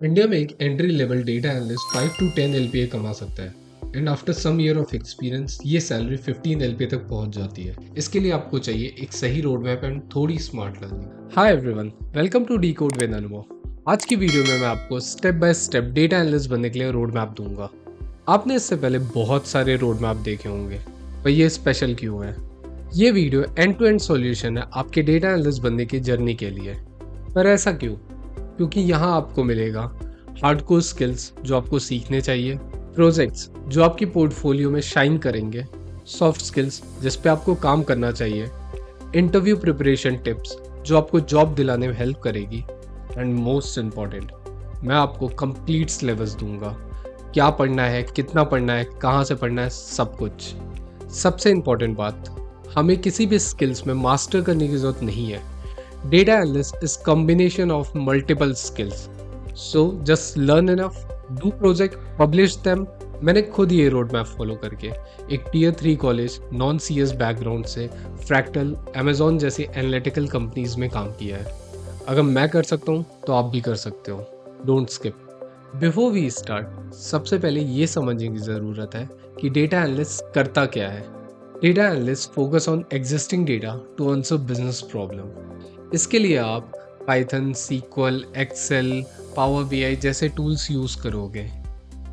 India में एक entry level data analyst 5 to 10 LPA कमा सकता है and after some year of experience ये सैलरी 15 एलपीए तक पहुंच जाती है। इसके लिए आपको चाहिए एक सही रोड मैप एंड थोड़ी smart learning. Hi everyone, welcome to the code with Anubhav. आज की वीडियो में मैं आपको step by step data analyst बनने के लिए रोड मैप दूंगा। आपने इससे पहले बहुत सारे रोड मैप देखे होंगे, पर ये स्पेशल क्यों है? ये video end to end solution है आपके डेटा एनालिस्ट बनने की जर्नी के लिए। पर ऐसा क्यों? क्योंकि यहाँ आपको मिलेगा हार्डकोर स्किल्स जो आपको सीखने चाहिए, प्रोजेक्ट्स जो आपकी पोर्टफोलियो में शाइन करेंगे, सॉफ्ट स्किल्स जिस पे आपको काम करना चाहिए, इंटरव्यू प्रिपरेशन टिप्स जो आपको जॉब दिलाने में हेल्प करेगी, एंड मोस्ट इम्पॉर्टेंट, मैं आपको कंप्लीट सिलेबस दूंगा। क्या पढ़ना है, कितना पढ़ना है, कहाँ से पढ़ना है, सब कुछ। सबसे इम्पॉर्टेंट बात, हमें किसी भी स्किल्स में मास्टर करने की ज़रूरत नहीं है। Data analyst is combination of multiple skills. So just learn enough, do project, publish them. मैंने खुद ये रोड मैप फॉलो करके एक tier 3 college non CS background से फ्रैक्टल, अमेजोन जैसी एनालिटिकल कंपनीज में काम किया है। अगर मैं कर सकता हूँ तो आप भी कर सकते हो। Don't skip. Before we start, सबसे पहले ये समझने की ज़रूरत है कि डेटा एनालिस्ट करता क्या है। Data analyst focus on existing data to answer business problem. इसके लिए आप Python, SQL, Excel, Power BI जैसे टूल्स यूज़ करोगे।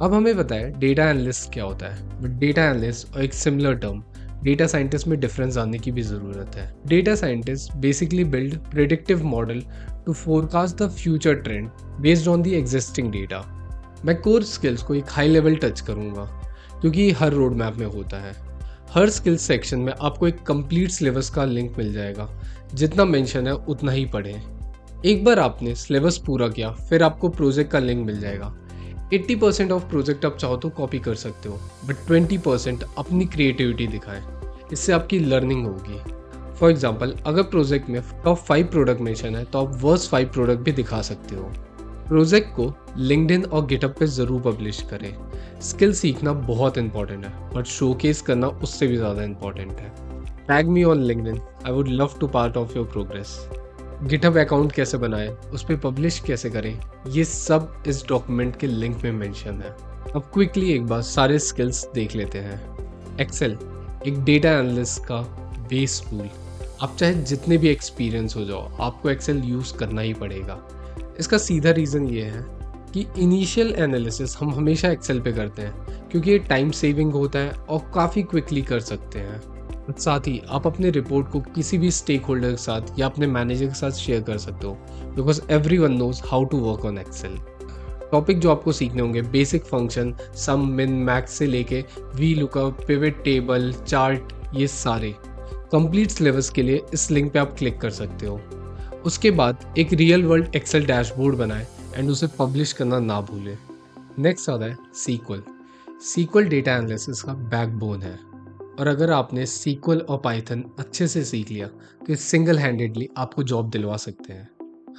अब हमें पता है डेटा एनालिस्ट क्या होता है, बट डेटा एनालिस्ट और एक सिमिलर टर्म डेटा साइंटिस्ट में डिफरेंस जानने की भी ज़रूरत है। Data scientist basically build predictive model to forecast the future trend based on the existing data. मैं कोर स्किल्स को एक हाई लेवल टच करूँगा क्योंकि हर रोड मैप में होता है। हर स्किल्स सेक्शन में आपको एक कंप्लीट सिलेबस का लिंक मिल जाएगा। जितना मेंशन है उतना ही पढ़ें। एक बार आपने सिलेबस पूरा किया, फिर आपको प्रोजेक्ट का लिंक मिल जाएगा। 80% ऑफ प्रोजेक्ट आप चाहो तो कॉपी कर सकते हो, बट 20% अपनी क्रिएटिविटी दिखाएं। इससे आपकी लर्निंग होगी। फॉर एग्जाम्पल, अगर प्रोजेक्ट में टॉप 5 प्रोडक्ट मेंशन है तो आप वर्स्ट 5 प्रोडक्ट भी दिखा सकते हो। प्रोजेक्ट को लिंक्डइन और गिटहब पे ज़रूर पब्लिश करें। स्किल सीखना बहुत इंपॉर्टेंट है, बट शोकेस करना उससे भी ज़्यादा इंपॉर्टेंट है। Tag me on LinkedIn, I would love to part of your progress. GitHub account कैसे बनाएं, उस पर पब्लिश कैसे करें, ये सब इस डॉक्यूमेंट के लिंक में मेंशन है। अब क्विकली एक बार सारे स्किल्स देख लेते हैं। एक्सेल एक डेटा एनालिस्ट का बेस टूल। आप चाहे जितने भी एक्सपीरियंस हो जाओ, आपको एक्सेल यूज़ करना ही पड़ेगा। इसका सीधा रीज़न ये है कि इनिशियल एनालिसिस हम हमेशा एक्सेल पे करते हैं क्योंकि ये टाइम सेविंग होता है और काफ़ी क्विकली कर सकते हैं। साथ ही आप अपने रिपोर्ट को किसी भी स्टेक होल्डर के साथ या अपने मैनेजर के साथ शेयर कर सकते हो, because everyone knows how to work on Excel. Topic जो आपको सीखने होंगे, बेसिक फंक्शन, सम, मिन, मैक्स से लेके V lookup, pivot table, chart, ये सारे कंप्लीट सिलेबस के लिए इस लिंक पे आप क्लिक कर सकते हो। उसके बाद एक रियल वर्ल्ड एक्सेल डैशबोर्ड बनाएं एंड उसे पब्लिश करना ना भूलें। नेक्स्ट आता है सीक्वल। सीक्वल डेटा एनालिसिस का बैकबोन है, और अगर आपने सीक्वल और पाइथन अच्छे से सीख लिया तो ये सिंगल हैंडेडली आपको जॉब दिलवा सकते हैं।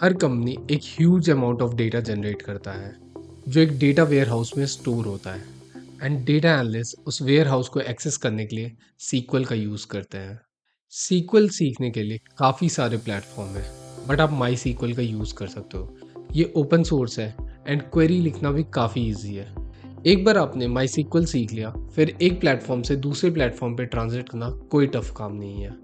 हर कंपनी एक huge amount of data generate करता है जो एक डेटा वेयर हाउस में स्टोर होता है, एंड डेटा एनालिस्ट उस वेयर हाउस को एक्सेस करने के लिए सीक्वल का यूज़ करते हैं। सीक्वल सीखने के लिए काफ़ी सारे प्लेटफॉर्म हैं, बट आप माई सीक्वल का यूज़ कर सकते हो। ये ओपन सोर्स है एंड क्वेरी लिखना भी काफ़ी ईजी है। एक बार आपने माई सीक्वल सीख लिया, फिर एक प्लेटफॉर्म से दूसरे प्लेटफॉर्म पे ट्रांसलेट करना कोई टफ काम नहीं है।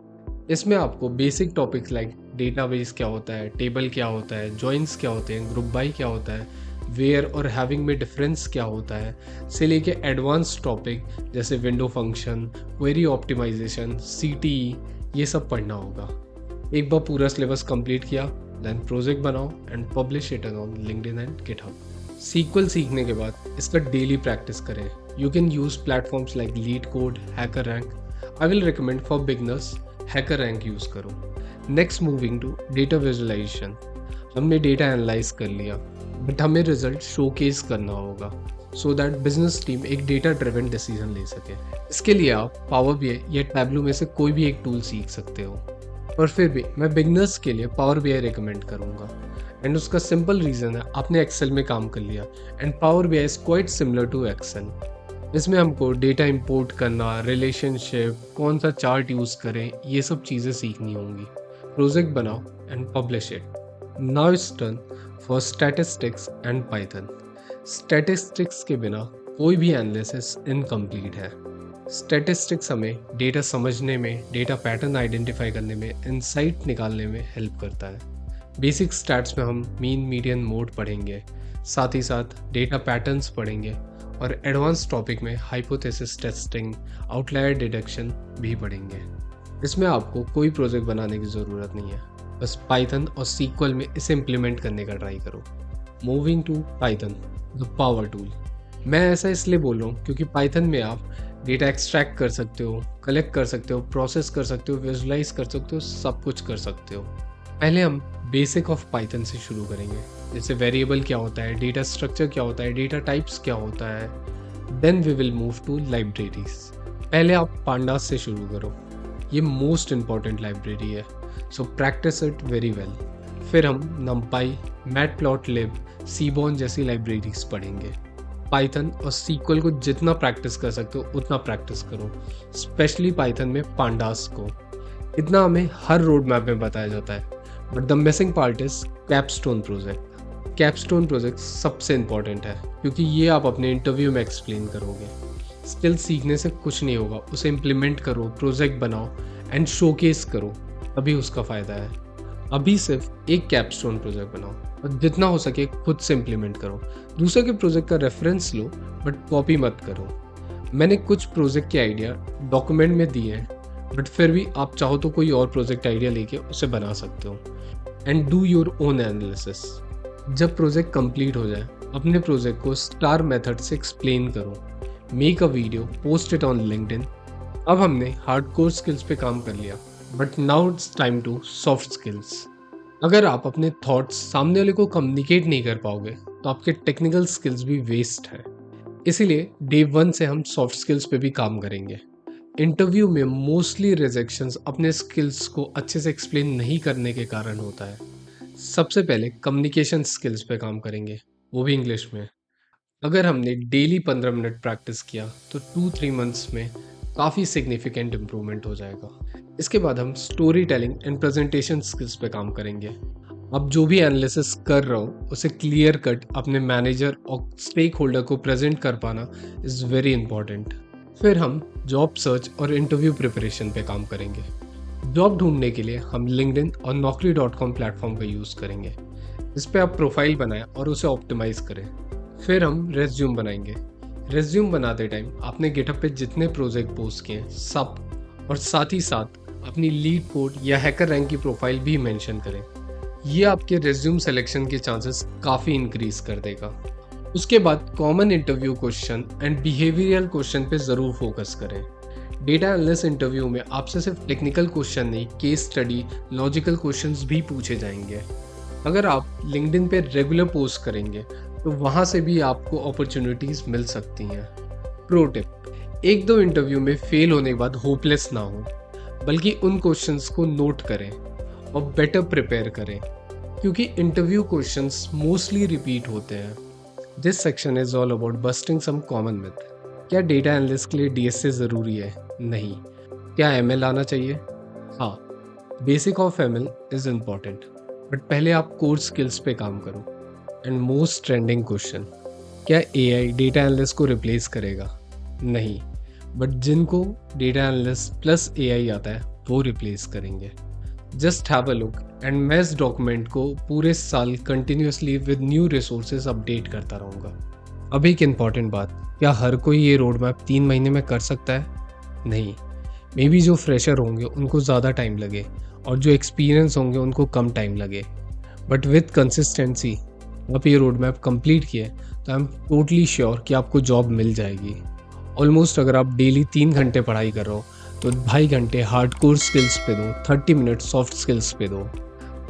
इसमें आपको बेसिक टॉपिक्स लाइक डेटाबेस क्या होता है, टेबल क्या होता है, जॉइंस क्या होते हैं, ग्रुप बाई क्या होता है, वेयर और हैविंग में डिफरेंस क्या होता है, से लेके एडवांस टॉपिक जैसे window function, query optimization, CTE, ये सब पढ़ना होगा। एक बार पूरा सिलेबस कंप्लीट किया, देन प्रोजेक्ट बनाओ and publish it on LinkedIn and GitHub. SQL सीखने के बाद इसका डेली प्रैक्टिस करें। You can use platforms like LeetCode, HackerRank. I will recommend for beginners HackerRank use करो। Next moving to data visualization. हमने data analyse कर लिया, but हमें रिजल्ट शोकेस करना होगा सो दैट बिजनेस टीम एक data driven decision ले सके। इसके लिए आप पावर बीआई या टैबलू में से कोई भी एक टूल सीख सकते हो, पर फिर भी मैं बिगनर्स के लिए पावर बीआई रिकमेंड करूँगा। एंड उसका सिंपल रीज़न है, आपने एक्सेल में काम कर लिया and Power BI is quite similar to Excel. इसमें हमको डेटा इंपोर्ट करना, रिलेशनशिप, कौन सा चार्ट यूज़ करें, ये सब चीज़ें सीखनी होंगी। प्रोजेक्ट बनाओ and publish it. Now it's turn for statistics and Python. Statistics के बिना कोई भी एनालिसिस इनकम्प्लीट है। स्टैटिस्टिक्स हमें डेटा समझने में, डेटा पैटर्न आइडेंटिफाई करने में, इंसाइट निकालने में हेल्प करता है। बेसिक स्टैट्स में हम मीन, मीडियन, मोड पढ़ेंगे, साथ ही साथ डेटा पैटर्न्स पढ़ेंगे और एडवांस टॉपिक में हाइपोथेसिस टेस्टिंग, आउटलायर डिडक्शन भी पढ़ेंगे। इसमें आपको कोई प्रोजेक्ट बनाने की ज़रूरत नहीं है, बस पाइथन और सीक्वल में इसे इम्प्लीमेंट करने का ट्राई करो। Moving to Python, the power tool. मैं ऐसा इसलिए बोल रहा हूँ क्योंकि पाइथन में आप डेटा एक्सट्रैक्ट कर सकते हो, कलेक्ट कर सकते हो, प्रोसेस कर सकते हो, विजुलाइज कर सकते हो, सब कुछ कर सकते हो। पहले हम बेसिक ऑफ पाइथन से शुरू करेंगे, जैसे वेरिएबल क्या होता है, डेटा स्ट्रक्चर क्या होता है, डेटा टाइप्स क्या होता है। Then we will move to libraries. पहले आप पांडास से शुरू करो, ये मोस्ट इम्पॉर्टेंट लाइब्रेरी है, so practice it very well. फिर हम नमपाई, मैटप्लॉटलिब, सीबॉर्न जैसी लाइब्रेरीज पढ़ेंगे। पाइथन और सीक्वल को जितना प्रैक्टिस कर सकते हो उतना प्रैक्टिस करो, स्पेशली पाइथन में पांडास को। इतना हमें हर रोड मैप में बताया जाता है, but the missing part is capstone project. Capstone project सबसे इम्पॉर्टेंट है क्योंकि ये आप अपने इंटरव्यू में एक्सप्लेन करोगे। स्किल सीखने से कुछ नहीं होगा, उसे इम्प्लीमेंट करो, प्रोजेक्ट बनाओ एंड शोकेस करो, तभी उसका फ़ायदा है। अभी सिर्फ एक कैपस्टोन प्रोजेक्ट बनाओ और जितना हो सके खुद से इम्प्लीमेंट करो। दूसरे के प्रोजेक्ट का रेफरेंस लो बट कॉपी मत करो। मैंने कुछ प्रोजेक्ट के आइडिया डॉक्यूमेंट में दिए हैं, बट फिर भी आप चाहो तो कोई और प्रोजेक्ट आइडिया लेके उसे बना सकते हो। And do your own analysis. जब प्रोजेक्ट कंप्लीट हो जाए अपने प्रोजेक्ट को स्टार मेथड से एक्सप्लेन करो। Make a video, post it on LinkedIn. अब हमने हार्डकोर स्किल्स पे काम कर लिया, but now it's time to soft skills. अगर आप अपने थॉट्स सामने वाले को कम्युनिकेट नहीं कर पाओगे तो आपके टेक्निकल स्किल्स भी वेस्ट हैं। इसीलिए डे 1 से हम सॉफ्ट स्किल्स पे भी काम करेंगे। इंटरव्यू में मोस्टली रिजेक्शंस अपने स्किल्स को अच्छे से एक्सप्लेन नहीं करने के कारण होता है। सबसे पहले कम्युनिकेशन स्किल्स पे काम करेंगे, वो भी इंग्लिश में। अगर हमने डेली 15 मिनट प्रैक्टिस किया तो 2-3 मंथ्स में काफ़ी सिग्निफिकेंट इम्प्रूवमेंट हो जाएगा। इसके बाद हम story telling and presentation skills पे काम करेंगे। अब जो भी एनालिसिस कर रहा हो उसे क्लियर कट अपने मैनेजर और स्टेक होल्डर को प्रेजेंट कर पाना इज़ वेरी इंपॉर्टेंट। फिर हम जॉब सर्च और इंटरव्यू प्रिपरेशन पे काम करेंगे। जॉब ढूंढने के लिए हम लिंक्डइन और naukri.com प्लेटफॉर्म का यूज़ करेंगे। इस पे आप प्रोफाइल बनाएं और उसे ऑप्टिमाइज करें। फिर हम रेज्यूम बनाएंगे। रेज्यूम बनाते टाइम आपने गिटहब पे जितने प्रोजेक्ट पोस्ट किए सब, और साथ ही साथ अपनी लीड कोड या हैकर रैंक की प्रोफाइल भी मेंशन करें। ये आपके रेज्यूम सिलेक्शन के चांसेस काफ़ी इंक्रीज कर देगा। उसके बाद common interview question and behavioural question पे ज़रूर फोकस करें। डेटा एनालिस्ट इंटरव्यू में आपसे सिर्फ टेक्निकल क्वेश्चन नहीं, केस स्टडी, लॉजिकल क्वेश्चंस भी पूछे जाएंगे। अगर आप लिंक्डइन पे रेगुलर पोस्ट करेंगे तो वहाँ से भी आपको अपॉर्चुनिटीज़ मिल सकती हैं। प्रो टिप, 1-2 इंटरव्यू में फेल होने के बाद होपलेस ना हो, बल्कि उन क्वेश्चंस को नोट करें और बेटर प्रिपेयर करें, क्योंकि इंटरव्यू क्वेश्चंस मोस्टली रिपीट होते हैं। This section is all about busting some common myth. क्या डेटा एनालिस्ट के लिए डीएसए ज़रूरी है? नहीं। क्या एमएल आना चाहिए? हाँ, basic of ML is important, but पहले आप कोर स्किल्स पे काम करो। एंड मोस्ट ट्रेंडिंग क्वेश्चन, क्या एआई डेटा एनालिस्ट को रिप्लेस करेगा? नहीं, बट जिनको डेटा एनालिस्ट प्लस एआई आता है वो रिप्लेस करेंगे। Just have a look and मैं इस डॉक्यूमेंट को पूरे साल continuously with new resources update करता रहूँगा। अब एक इम्पॉर्टेंट बात, क्या हर कोई ये रोड मैप 3 महीने में कर सकता है? नहीं। मे बी जो फ्रेशर होंगे उनको ज़्यादा टाइम लगे और जो एक्सपीरियंस होंगे उनको कम टाइम लगे, बट विथ कंसिस्टेंसी आप ये रोड मैप कंप्लीट किए तो आई एम टोटली श्योर कि आपको जॉब मिल जाएगी। ऑलमोस्ट अगर आप डेली 3 घंटे पढ़ाई कर रहे हो तो 2.5 घंटे हार्डकोर स्किल्स पे दो, 30 मिनट सॉफ्ट स्किल्स पे दो।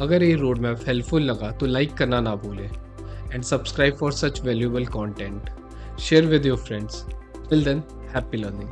अगर ये रोड मैप हेल्पफुल लगा तो लाइक करना ना भूलें and subscribe for such valuable content. Share with your friends. Till then, happy learning.